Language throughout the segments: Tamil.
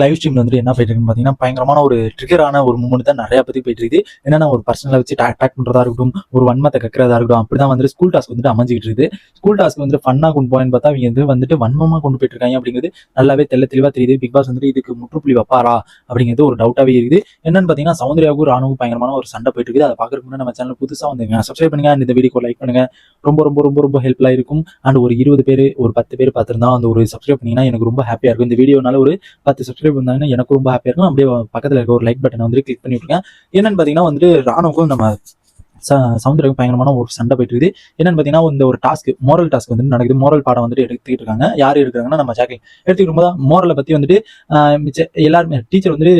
லைவ் ஸ்ட்ரீம்ல வந்துட்டு என்ன போயிட்டு இருக்குன்னு பார்த்தீங்கன்னா, பயங்கரமான ஒரு ட்ரிகரான ஒரு மூவ்மெண்ட் தான் நிறைய பேருக்கு போயிட்டு இருக்குது. என்னன்னா ஒரு பர்சனலை வச்சு அட்டாக் பண்றதா இருக்கட்டும், ஒரு வன்மத்தை கக்கிறதா இருக்கட்டும், அப்படிதான் வந்து ஸ்கூல் டாஸ்க் வந்துட்டு அமைஞ்சிட்டு இருக்குது. ஸ்கூல் டாஸ்க் வந்து ஃபன்னா கொண்டு போயேன்னு பார்த்தா இவங்க வந்துட்டு வன்மமா கொண்டு போயிட்டு இருக்காங்க அப்படிங்கிறது நல்லாவே தெளிவா தெரியுது. பிக் பாஸ் வந்துட்டு இதுக்கு முற்றுப்புள்ளி வைப்பாரா அப்படிங்கிறது ஒரு டவுட்டாவே இருக்குது. என்னன்னு பார்த்தீங்கன்னா, சௌந்தர்யாவுக்கும் ராணுவும் பயங்கரமான ஒரு சண்டை போயிட்டு இருக்குது. அதை பார்க்கறதுக்கு முன்னாடி நம்ம சேனல் புதுசா வந்துங்க சப்ஸ்கிரைப் பண்ணுங்க. இந்த வீடியோ லைக் பண்ணுங்க. ரொம்ப ரொம்ப ரொம்ப ரொம்ப ஹெல்ப்ஃபுல்லா இருக்கும். அண்ட் ஒரு 20 பேர் ஒரு 10 பேர் பார்த்திருந்தா அந்த ஒரு சப்ஸ்கிரைப் பண்ணீங்கன்னா எனக்கு ரொம்ப ஹாப்பியா இருக்கும். இந்த வீடியோனால ஒரு 10 சப்ஸ்கிரைப் வந்தாங்கன்னா எனக்கு ரொம்ப ஹாப்பியா இருக்கும். அப்படியே பக்கத்துல இருக்க ஒரு லைக் பட்டனை வந்து கிளிக் பண்ணி விட்டுருங்க. என்னன்னு பாத்தீங்கன்னா வந்துட்டு ராணுவுக்கும் நம்ம சவுந்தரகம் பயங்கரமான ஒரு சண்டை போயிட்டு இருக்குது. என்னன்னு பாத்தீங்கன்னா இந்த ஒரு டாஸ்க் மோரல் டாஸ்க் வந்து நடக்குது. மோரல் பாடம் வந்துட்டு எடுத்துக்கிட்டு இருக்காங்க. யார் எடுக்கிறாங்கன்னா நம்ம ஜாக்லின் எடுத்துக்கிட்டு போது மோரலை பத்தி வந்துட்டு எல்லாருமே டீச்சர் வந்து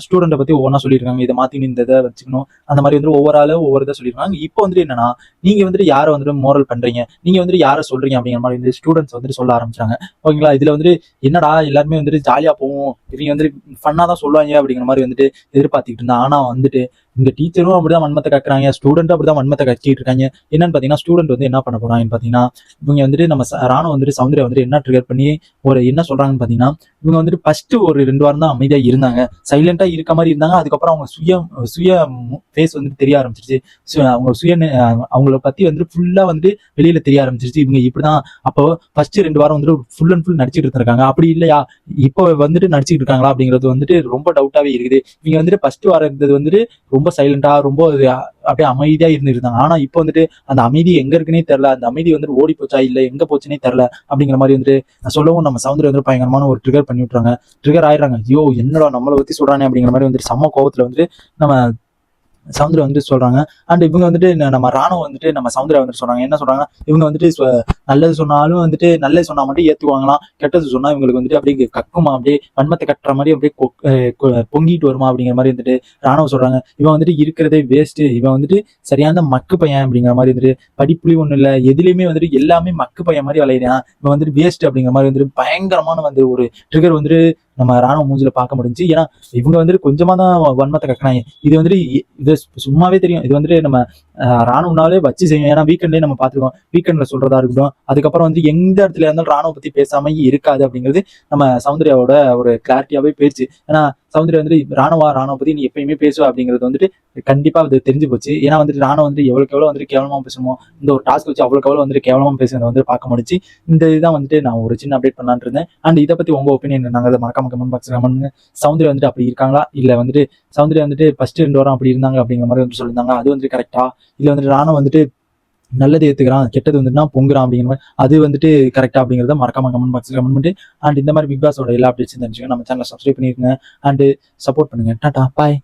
ஸ்டூடெண்ட்டை பத்தி ஒவ்வொன்றா சொல்லியிருக்காங்க. இதை மாத்தி இந்த இதை வச்சுக்கணும் அந்த மாதிரி வந்து ஒவ்வொரு ஆளும் ஒவ்வொரு இதை சொல்லியிருக்காங்க. இப்போ வந்துட்டு என்னன்னா நீங்க வந்துட்டு யாரை வந்துட்டு மோரல் பண்றீங்க, நீங்க வந்துட்டு யாரை சொல்றீங்க அப்படிங்கிற மாதிரி வந்து ஸ்டூடெண்ட்ஸ் வந்துட்டு சொல்ல ஆரம்பிச்சாங்க. ஓகேங்களா, இதுல வந்துட்டு என்னடா எல்லாருமே வந்துட்டு ஜாலியா போவோம், இவங்க வந்துட்டு ஃபன்னா தான் சொல்லுவாங்க அப்படிங்கிற மாதிரி வந்துட்டு எதிர்பார்த்துக்கிட்டு இருந்தா. ஆனா வந்துட்டு இந்த டீச்சரும் அப்படிதான் வன்மத்தை கக்குறாங்க, ஸ்டூடெண்ட்டும் அப்படிதான் வன்மத்தை கக்கிட்டு இருக்காங்க. என்னன்னு பாத்தீங்கன்னா ஸ்டூடெண்ட் வந்து என்ன பண்ண போறாங்கன்னு பாத்தீங்கன்னா, இவங்க வந்துட்டு நம்ம ராணுவ வந்துட்டு சௌந்தர்யா வந்துட்டு என்ன ட்ரிகர் பண்ணி ஒரு என்ன சொல்றாங்கன்னு பாத்தீங்கன்னா, இவங்க வந்துட்டு ஃபர்ஸ்ட் ஒரு 2 வாரம் தான் அமைதியா இருந்தாங்க, சைலண்டா இருக்க மாதிரி இருந்தாங்க. அதுக்கப்புறம் அவங்க சுய ஃபேஸ் வந்து தெரிய ஆரம்பிச்சிருச்சு. அவங்க அவங்கள பத்தி வந்துட்டு ஃபுல்லா வந்து வெளியில தெரிய ஆரம்பிச்சிருச்சு. இவங்க இப்படிதான் அப்போ ஃபர்ஸ்ட் 2 வாரம் வந்துட்டு ஃபுல் அண்ட் ஃபுல் நடிச்சிட்டு இருந்திருக்காங்க. அப்படி இல்லையா இப்போ வந்துட்டு நடிச்சிட்டு இருக்காங்களா அப்படிங்கிறது வந்துட்டு ரொம்ப டவுட்டாவே இருக்குது. இவங்க வந்துட்டு ஃபர்ஸ்ட் வாரம் இருந்தது வந்துட்டு ரொம்ப சைலண்டா ரொம்ப அப்படியே அமைதியா இருந்திருந்தாங்க. ஆனா இப்போ வந்துட்டு அந்த அமைதி எங்க இருக்குன்னே தெரியல. அந்த அமைதி வந்துட்டு ஓடி போச்சா இல்ல எங்க போச்சுன்னே தெரியல அப்படிங்கிற மாதிரி வந்துட்டு சொல்லவும் நம்ம சௌந்தர்யா வந்து பயங்கரமான ஒரு ட்ரிகர் பண்ணி விட்டுறாங்க. ட்ரிகர் ஆயிடுறாங்க. ஐயோ என்னடா நம்மளை பத்தி சொல்றானே அப்படிங்கிற மாதிரி வந்துட்டு செம்ம கோவத்துல வந்துட்டு நம்ம சவுந்தர்யா வந்துட்டு சொல்றாங்க. அண்ட் இவங்க வந்துட்டு நம்ம ராணுவ வந்துட்டு நம்ம சவுந்தர்யா வந்துட்டு சொல்றாங்க. என்ன சொல்றாங்க, இவங்க வந்துட்டு நல்லது சொன்னாலும் வந்துட்டு நல்லது சொன்னா மட்டும் ஏத்துக்குவாங்களாம், கெட்டது சொன்னா இவங்களுக்கு வந்துட்டு அப்படியே கக்குமா, அப்படியே வன்மத்தை கட்டுற மாதிரி அப்படியே பொங்கிட்டு வருமா அப்படிங்கிற மாதிரி வந்துட்டு ராணுவ சொல்றாங்க. இவன் வந்துட்டு இருக்கிறதே வேஸ்ட், இவன் வந்துட்டு சரியான மக்கு பையன் அப்படிங்கிற மாதிரி வந்துட்டு படிப்புலயும் ஒண்ணு இல்லை, எதுலையுமே வந்துட்டு எல்லாமே மக்கு பையன் மாதிரி விளையாடுறான், இவன் வந்துட்டு வேஸ்ட் அப்படிங்கிற மாதிரி வந்துட்டு பயங்கரமான வந்து ஒரு ட்ரிகர் வந்துட்டு நம்ம ராணுவ மூஞ்சில பார்க்க முடிஞ்சு. ஏன்னா இவங்க வந்துட்டு கொஞ்சமா தான் வன்மத்தை கக்கினாங்க. இது வந்துட்டு இது சும்மாவே தெரியும். இது வந்துட்டு நம்ம ராணுவனாலே வச்சு செய்யும். ஏன்னா வீக்கெண்ட்லயே நம்ம பார்த்துருக்கோம். வீக்கெண்ட்ல சொல்றதா இருக்கட்டும், அதுக்கப்புறம் வந்து எந்த இடத்துல இருந்தாலும் ராணுவ பத்தி பேசாம இருக்காது அப்படிங்கிறது நம்ம சௌந்தர்யாவோட ஒரு கிளாரிட்டியாவே போயிடுச்சு. ஏன்னா சௌந்தர்யா வந்துட்டு ராணுவ பத்தி நீ எப்பயுமே பேசுவ அப்படிங்கிறது வந்துட்டு கண்டிப்பா அது தெரிஞ்சு போச்சு. ஏன்னா வந்துட்டு ராணுவ வந்துட்டு எவ்வளவுக்கு எவ்வளவு வந்துட்டு கேவலமா பேசணுமோ இந்த ஒரு டாஸ்க் வச்சு அவ்வளவுக்கு எவ்வளவு வந்துட்டு கேவலமா பேசுறதை வந்து பார்க்க முடிச்சு. இந்த இதுதான் வந்துட்டு நான் ஒரு சின்ன அப்டேட் பண்ணலான்னு இருந்தேன். அண்ட் இதை பத்தி உங்க ஒப்பீனியன் நாங்க அதை மறக்காம கமெண்ட் பாக்ஸ் கமெண்ட். சௌந்தர்யா வந்துட்டு அப்படி இருக்காங்களா இல்ல வந்துட்டு சௌந்தர்யா வந்துட்டு ஃபர்ஸ்ட் 2 வாரம் அப்படி இருந்தாங்க அப்படிங்கிற மாதிரி வந்து சொல்லியிருந்தாங்க, அது வந்துட்டு கரெக்டா இல்ல வந்துட்டு ராணுவ வந்துட்டு நல்லது ஏத்துக்கிறான் கெட்டது வந்துட்டுனா பொங்குறான் அப்படிங்கிற மாதிரி அது வந்துட்டு கரெக்டா அப்படிங்கிறத மறக்காம கமெண்ட் பாக்ஸ் கமெண்ட் பண்ணிட்டு அண்ட் இந்த மாதிரி பிக் பாஸோட எல்லா அப்டேட்ஸும் தெரிஞ்சுக்கோங்க. நம்ம சேனலை சப்ஸ்கிரைப் பண்ணிருக்கேன் அண்ட் சப்போர்ட் பண்ணுங்க. டாடா பாய்.